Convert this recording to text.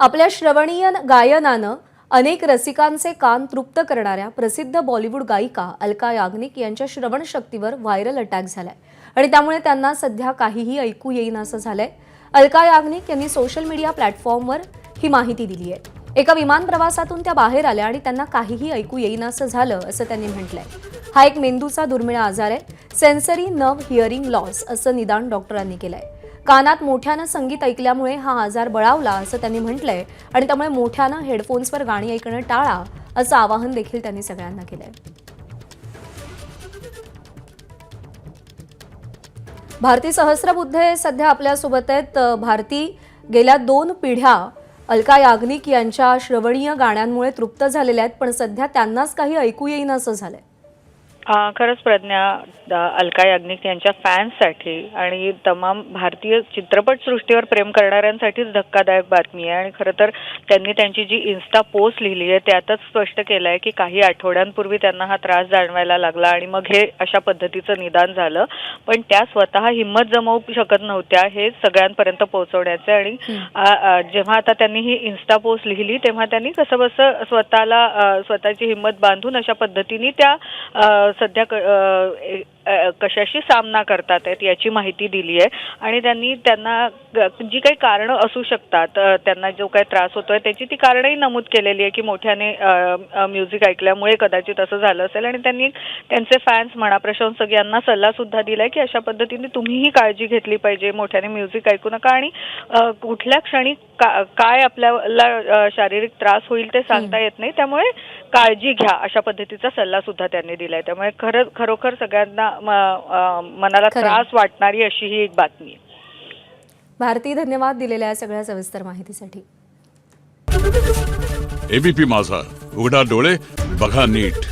आपल्या श्रवणीय गायनानं अनेक रसिकांचे कान तृप्त करणाऱ्या प्रसिद्ध बॉलिवूड गायिका अलका याग्निक यांच्या श्रवणशक्तीवर व्हायरल अटॅक झालाय आणि त्यामुळे त्यांना सध्या काहीही ऐकू येईनासं झालंय। अलका याग्निक यांनी सोशल मीडिया प्लॅटफॉर्मवर ही माहिती दिली आहे। एका विमान प्रवासातून त्या बाहेर आल्या आणि त्यांना काहीही ऐकू येईनासं झालं असं त्यांनी म्हटलंय। हा एक मेंदूचा दुर्मिळ आजार आहे, सेन्सरी नर्व्ह हिअरिंग लॉस असं निदान डॉक्टरांनी केलंय। कानात मोठ्यानं संगीत ऐकल्यामुळे हा आजार बळावला असं त्यांनी म्हटलंय आणि त्यामुळे मोठ्यानं हेडफोन्सवर गाणी ऐकणं टाळा असं आवाहन देखील त्यांनी सगळ्यांना केलंय। भारती सहस्रबुद्धे सध्या आपल्यासोबत आहेत। भारती, गेल्या 2 पिढ्या अलका याग्निक यांच्या श्रवणीय गाण्यांमुळे तृप्त झालेल्या आहेत, पण सध्या त्यांनाच काही ऐकू येईना असं झालंय। खरंच प्रज्ञा, अलका याग्निक यांच्या फॅन्ससाठी आणि तमाम भारतीय चित्रपटसृष्टीवर प्रेम करणाऱ्यांसाठीच धक्कादायक बातमी आहे। आणि खरं तर त्यांनी त्यांची जी इन्स्टा पोस्ट लिहिली आहे त्यातच स्पष्ट केलं आहे की काही आठवड्यांपूर्वी त्यांना हा त्रास जाणवायला लागला आणि मग हे अशा पद्धतीचं निदान झालं, पण त्या स्वतः हिंमत जमवू शकत नव्हत्या हे सगळ्यांपर्यंत पोहोचवण्याचे। आणि जेव्हा आता त्यांनी ही इन्स्टा पोस्ट लिहिली तेव्हा त्यांनी कसंबसं स्वतःची हिंमत बांधून अशा पद्धतीने त्या सध्या कशाशी सामना करतात आहेत याची माहिती दिली आहे। आणि त्यांना जी काही कारणं असू शकतात, त्यांना जो काही त्रास होतोय त्याची ती कारणंही नमूद केलेली आहे की मोठ्याने म्युझिक ऐकल्यामुळे कदाचित असं झालं असेल। आणि त्यांनी त्यांचे फॅन्स म्हणा, प्रशंसक यांना सल्ला सुद्धा दिलाय की अशा पद्धतीने तुम्हीही काळजी घेतली पाहिजे, मोठ्याने म्युझिक ऐकू नका आणि कुठल्या क्षणी काय आपल्याला शारीरिक त्रास होईल ते सांगता येत नाही, त्यामुळे काळजी घ्या अशा पद्धतीचा सल्ला सुद्धा त्यांनी दिलाय। त्यामुळे खरोखर सगळ्यांना मनाला त्रास वाटणारी अशी ही एक बातमी आहे। भारती, धन्यवाद दिलेल्या सगळ्या सविस्तर माहितीसाठी। एबीपी माझा, उघडा डोळे बघा नीट।